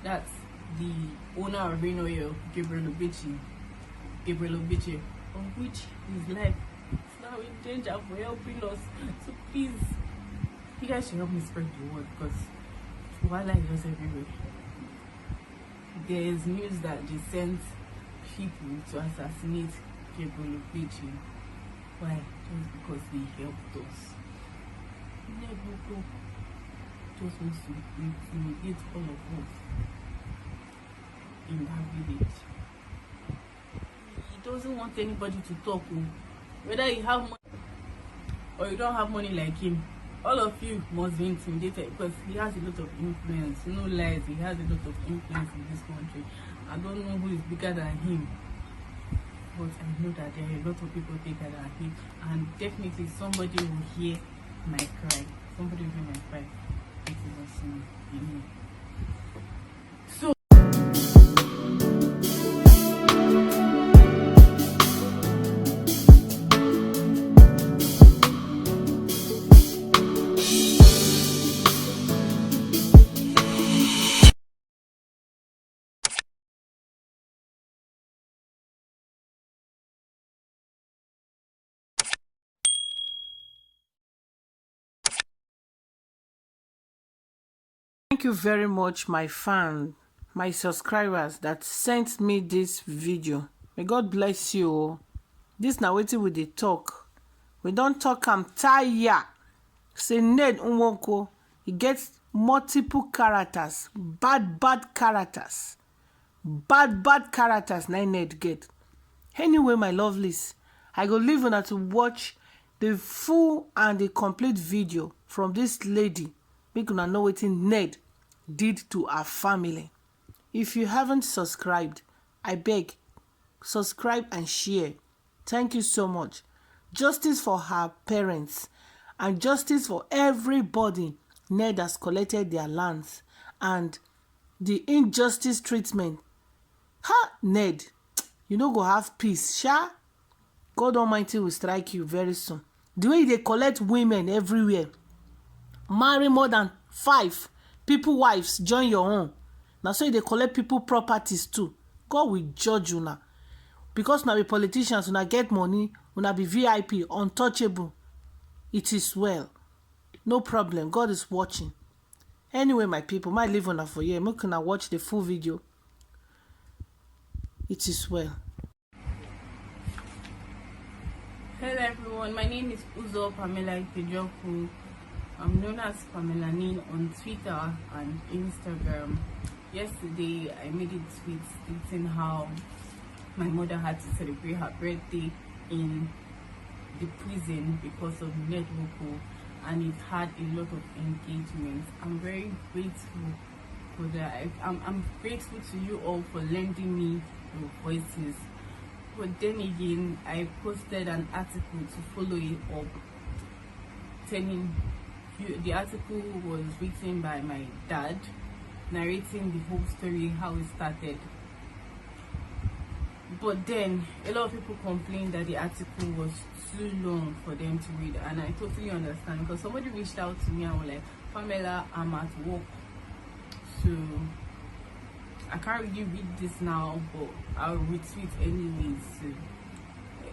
That's the owner of Rain Oil, Gabriel Obichi, of which his life is now in danger for helping us. So please, you guys should help me spread the word, because Wala is just everywhere. There is news that they sent people to assassinate Gabriel Obichi. Why? Just because they helped us. Ned Nwoko just wants to intimidate all of us in that village. He doesn't want anybody to talk. Whether you have money or you don't have money like him, all of you must be intimidated, because he has a lot of influence. No lies, he has a lot of influence in this country. I don't know who is bigger than him, but I know that there are a lot of people bigger than him, and definitely somebody will hear my cry. Somebody will hear my cry. It is also me. So thank you very much, my fan, my subscribers that sent me this video. May God bless you. This na wetin we dey talk. We don't talk am tire. Say Ned Nwoko, he gets multiple characters, bad characters. Bad characters na Ned get. Anyway, my lovelies, I go leave una to watch the full and the complete video from this lady. Make una know wetin Ned did to her family. If you haven't subscribed, I beg, subscribe and share. Thank you so much. Justice for her parents and justice for everybody Ned has collected their lands, and the injustice treatment. Ha, Ned, you no go have peace, sha. God Almighty will strike you very soon. The way they collect women everywhere, marry more than 5 people wives, join your own. Now so they collect people properties too. God will judge you now. Because now be politicians, una get money, una be VIP, untouchable. It is well. No problem. God is watching. Anyway, my people, might leave una for here. Make una watch the full video. It is well. hello everyone, my name is Uzo Pamela Ipejoku. I'm known as Pamela Nin on Twitter and Instagram. Yesterday I made a tweet stating how my mother had to celebrate her birthday in the prison because of Ned Nwoko, and it had a lot of engagement. I'm very grateful for that. I'm grateful to you all for lending me your voices. But then again, I posted an article to follow it up, telling you the article was written by my dad, narrating the whole story, how it started. But then a lot of people complained that the article was too long for them to read, and I totally understand, because somebody reached out to me and was like, Pamela, I'm at work, so I can't really read this now, but I'll retweet anyways. So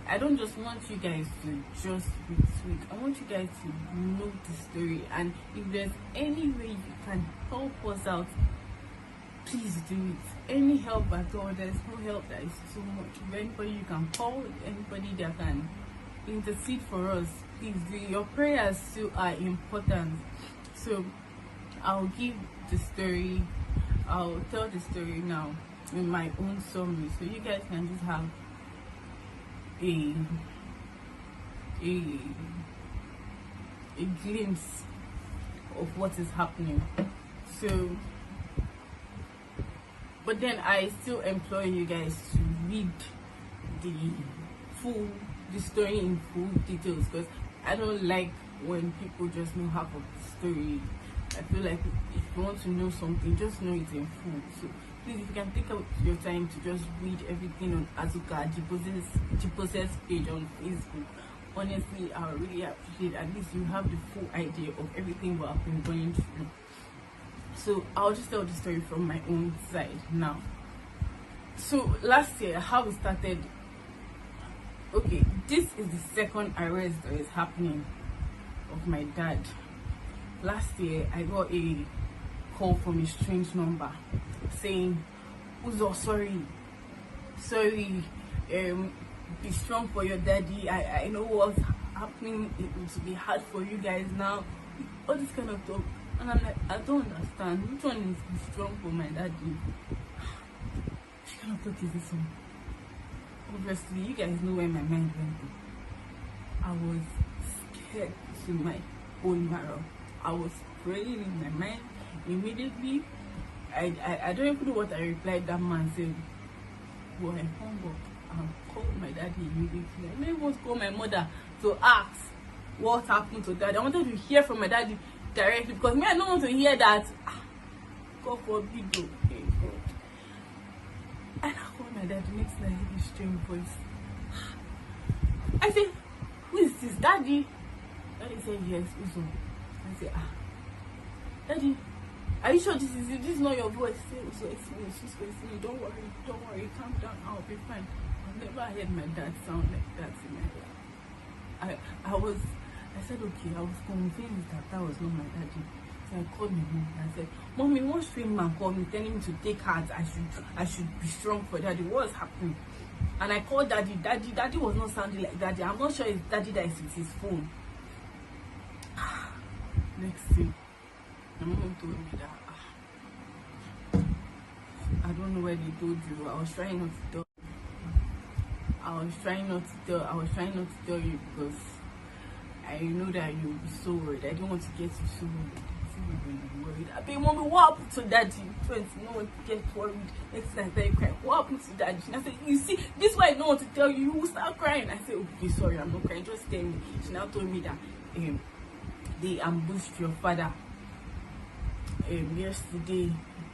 I don't just want you guys to just retweet. I want you guys to know the story, and if there's any way you can help us out, please do it. Any help at all. There's no help that is too much. If anybody you can call, anybody that can intercede for us, please do. Your prayers too are important. So I'll give the story. I'll tell the story now in my own summary, so you guys can just have a glimpse of what is happening. So, but then I still implore you guys to read the story in full details, because I don't like when people just know half of the story. I feel like if you want to know something, just know it in full. So please, if you can take out your time to just read everything on Azuka Jipose's page on Facebook, honestly, I really appreciate it. At least you have the full idea of everything we have been going through. So I'll just tell the story from my own side now. So last year, how it started. Okay, this is the second arrest that is happening of my dad. Last year, I got a call from a strange number saying, "Uzo, sorry, be strong for your daddy. I know what's happening. It will be hard for you guys now." All this kind of talk, and I'm like, I don't understand. Which one is be strong for my daddy? Which kind of talk is this one? Obviously, you guys know where my mind went to. I was scared to my own marrow. I was praying in my mind. Immediately, I don't even know what I replied. That man said, "Well, I hung up and called my daddy immediately. I didn't want to call my mother to ask what happened to daddy. I wanted to hear from my daddy directly, because me, I don't want to hear that. God forbid, okay, God." And I called my dad, makes like a strange voice. I said, "Who is this, daddy?" Daddy said, "Yes, Uzo." I said, "Daddy, are you sure this is not your voice?" He said, "Uzo, it's me. Don't worry, calm down, I'll be fine." I've never heard my dad sound like that in my life. I said, okay, I was convinced that was not my daddy. So I called my mom and I said, "Mommy, one strange man called me telling me to take heart. I should be strong for daddy. What's happening?" And I called daddy. Daddy was not sounding like daddy. I'm not sure it's daddy that is with his phone. Next thing, my mom told me that I don't know where they told you. I was trying not to tell you because I know that you'll be so worried. I didn't want to get you so worried. I mean, "Mommy, what happened to daddy?" No one to get worried. Next time I tell you crying, "What happened to daddy?" And I said, "You see, this is why I don't want to tell you. You will start crying." I said, "Okay, sorry, I'm not crying. Just tell me." She now told me that they ambushed your father yesterday,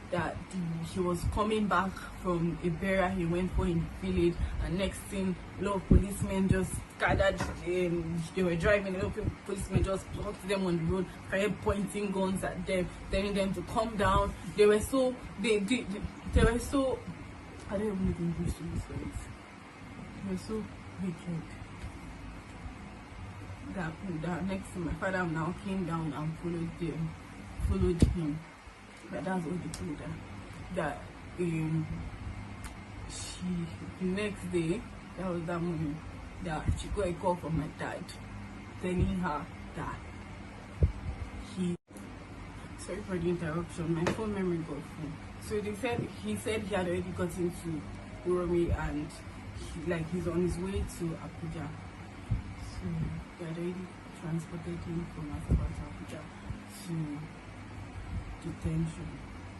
that he was coming back from a burial he went for in the village, and next thing, a lot of policemen just gathered. They were driving, a lot of policemen just blocked them on the road, started pointing guns at them, telling them to calm down. They were so I don't even know the English to this words. They were so wicked that next thing, my father now came down and followed him. But that's what they told her. That the next day, that was that morning, that she got a call from my dad telling her that sorry for the interruption, my phone memory got full. So he said he had already got into Uromi, and he's on his way to Abuja. So they had already transported him from Asaba to Abuja to detention.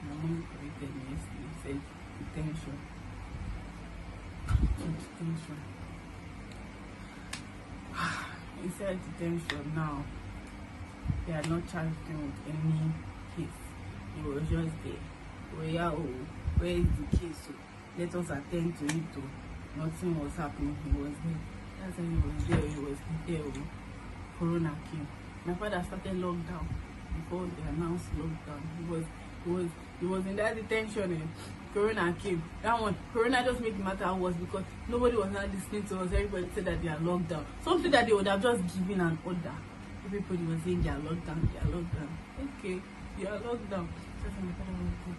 My mom corrected me yesterday. He said detention. Detention. Inside detention now, they had not charged him with any case. He was just there. Where is the case? So let us attend to it. Nothing was happening. He was there. That's why he was there. Corona came. My father started lockdown. Before they announced lockdown, he was in that detention. Corona came. That one, Corona just made the matter worse because nobody was not listening to us. Everybody said that they are locked down. Something that they would have just given an order. Everybody was saying they are locked down. Okay, they are locked down. So my father went to.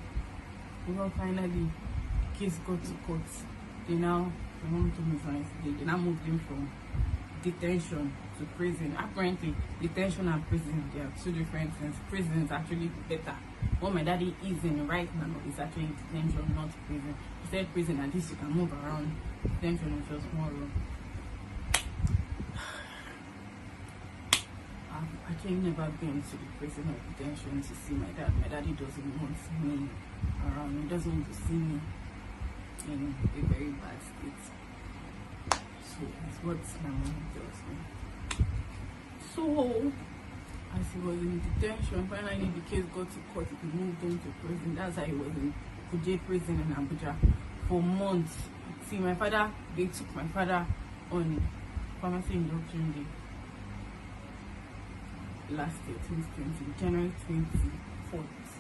Well, finally, the case got to court. My mom told me yesterday, they now moved him from detention to prison. Apparently, detention and prison, they are two different things. Prison is actually better. What my daddy is in right now is actually detention, not prison. He said prison, at least you can move around. Detention is just more room. I've actually never been to the prison or detention to see my dad. My daddy doesn't want to see me around. He doesn't want to see me in a very bad state. So it's what my mom tells me. So as he was in detention, finally the case got to court. He moved him to prison. That's how he was in Kuje prison in Abuja for months. See, they took my father on pharmacy induction day last year, 2020, January 24th.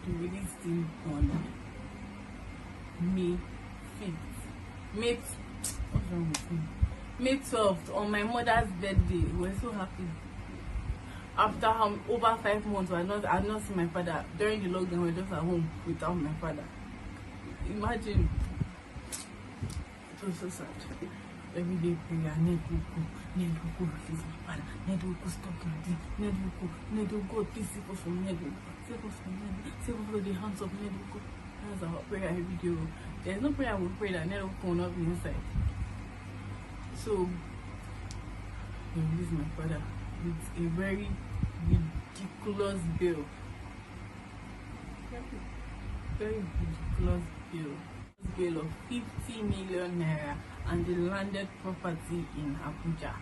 he released him on May 5th. What's wrong with me? May 12th, on my mother's birthday. We were so happy. After over 5 months, I had not seen my father. During the lockdown, we were just at home without my father. Imagine. It was so sad. Every day prayer, Ned Nwoko, release my father. Ned Nwoko, stop like this. Ned Nwoko, please save us from Ned Nwoko. Save us from Ned Nwoko. Save us from the hands of Ned Nwoko. That's our prayer every day. There's no prayer we pray that Ned Nwoko will not be inside. So, he released my father with a very ridiculous bill. Very ridiculous bill. Bill of 50 million naira and the landed property in Abuja.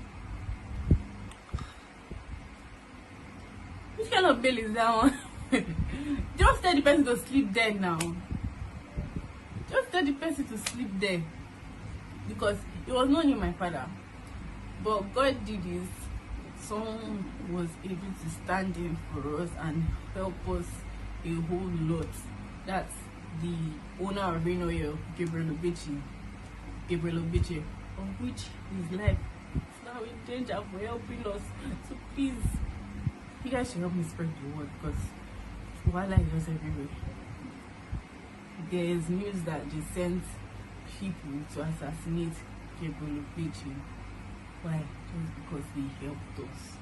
Which kind of bill is that one? Just tell the person to sleep there now. Just tell the person to sleep there. Because it was not only my father. But God did this. Someone was able to stand in for us and help us a whole lot. That's the owner of Rain Oil, Gabriel Obiche, of which his life is now in danger for helping us. So please, you guys should help me spread the word, because Wala is just everywhere. There is news that they sent people to assassinate Gabriel Obiche. Why? Just because they helped us.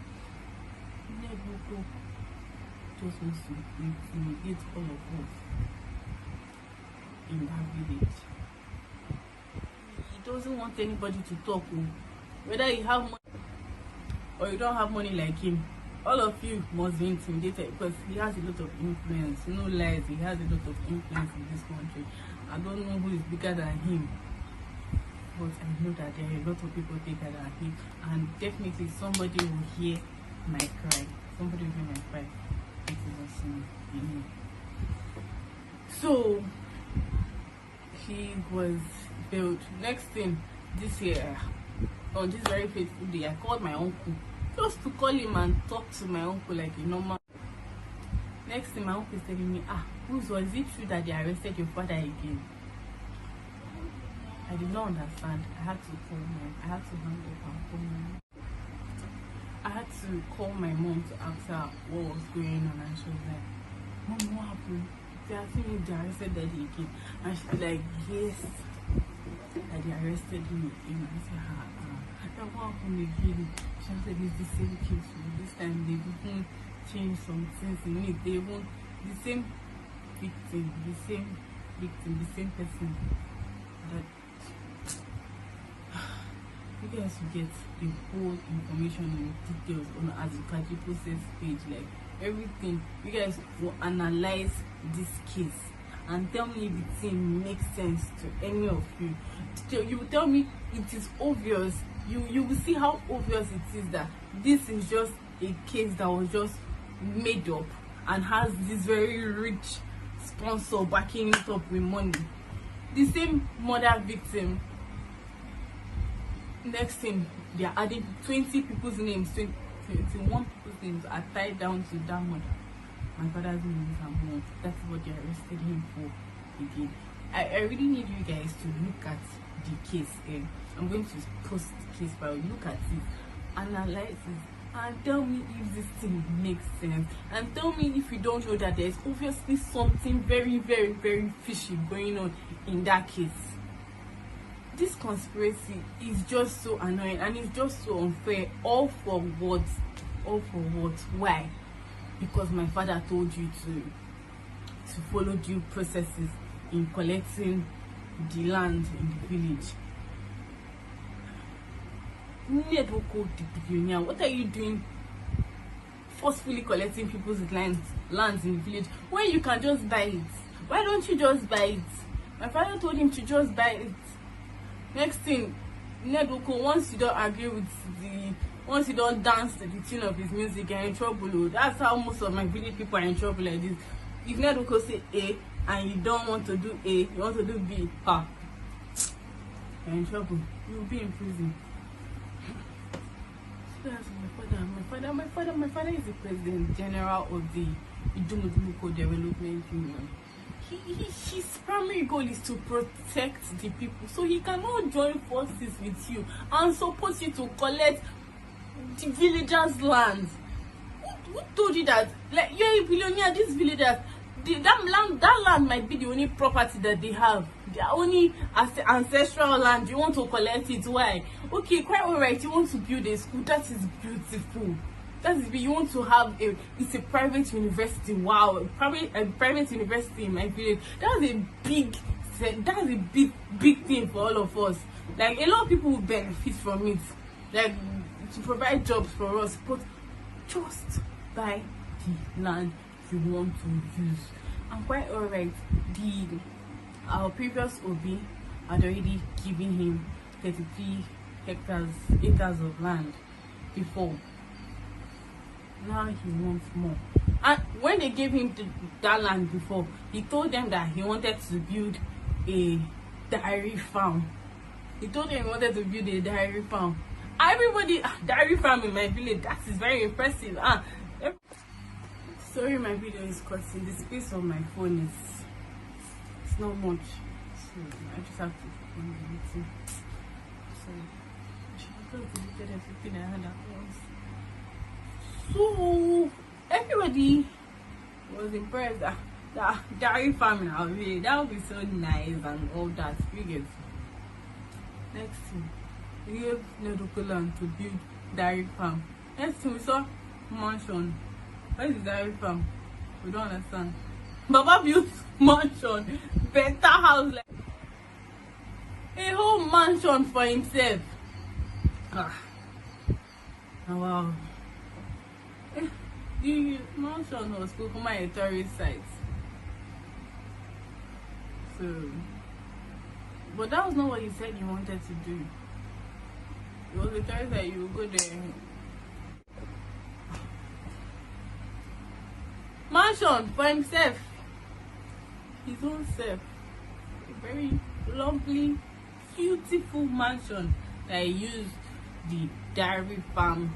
Ned Nwoko just wants to intimidate all of us in that village. He doesn't want anybody to talk. Whether you have money or you don't have money like him, all of you must be intimidated, because he has a lot of influence. No lies, he has a lot of influence in this country. I don't know who is bigger than him, but I know that there are a lot of people bigger than him, and definitely somebody will hear my cry. Somebody will hear my cry. It is awesome. So he was built. Next thing, this year, on this very fateful day, I called my uncle just to call him and talk to my uncle like a normal. Next thing, my uncle is telling me, is it true that they arrested your father again? I did not understand. I had to hang up and call my mom. I had to call my mom to ask her what was going on, and she was like, Mom, what happened? They asked me if they arrested Daddy again, and she was like, yes, that they arrested me again. I said, that what happened again? She said, it's the same case. This time they didn't change some things in it. They won't, the same victim, the same person. That you guys will get the whole information and details on Azukaji process page, like everything. You guys will analyze this case and tell me if the thing makes sense to any of you. So you will tell me it is obvious. You will see how obvious it is that this is just a case that was just made up and has this very rich sponsor backing it up with money. The same murder victim. Next thing, they are adding 20 people's names, 21 people's names are tied down to that murder. My father's name is Amon. That's what they arrested him for again. I really need you guys to look at the case. I'm going to post the case file. Look at it, analyze it, and tell me if this thing makes sense. And tell me if you don't know that there's obviously something very, very, very fishy going on in that case. This conspiracy is just so annoying and it's just so unfair. All for what? All for what? Why? Because my father told you to follow due processes in collecting the land in the village. Ned Nwoko, the billionaire, what are you doing forcefully collecting people's lands in the village when you can just buy it? Why don't you just buy it? My father told him to just buy it. Next thing, Ned Nwoko, once you don't agree with once you don't dance to the tune of his music, you're in trouble. That's how most of my village people are in trouble like this. If Ned Nwoko say A and you don't want to do A, you want to do B, you're in trouble. You'll be in prison. So that's what My father is the president general of the Video.Guru Development Union. His primary goal is to protect the people, so he cannot join forces with you and support you to collect the villagers' land. Who told you that? Like, you're a billionaire, these villagers, that land might be the only property that they have. Their only ancestral land. You want to collect it? Why? Okay, quite alright. You want to build a school. That is beautiful. That is, you want to have it's a private university. Wow, a private university in my village. That's a big thing for all of us. Like, a lot of people will benefit from it, like to provide jobs for us. But just buy the land you want to use. And quite alright, our previous OB had already given him 33 acres of land before. Now he wants more. And when they gave him that land before, he told them that he wanted to build a dairy farm. Everybody, dairy farm in my village, that is very impressive. Sorry, my video is cutting. The space on my phone it's not much, so I just have to find the meeting. So I could have deleted everything I had at once. So everybody was impressed that dairy farming out here, that would be so nice and all that. You get. Next thing, we gave Ned Nwoko land to build dairy farm. Next thing, we saw mansion. Where is the dairy farm? We don't understand. Baba built mansion, better house, like a whole mansion for himself. Oh, wow. The mansion was a tourist site. So, but that was not what you said you wanted to do. It was a tourist site. You would go there. Mansion for himself, his own self. A very lovely, beautiful mansion that he used the dairy farm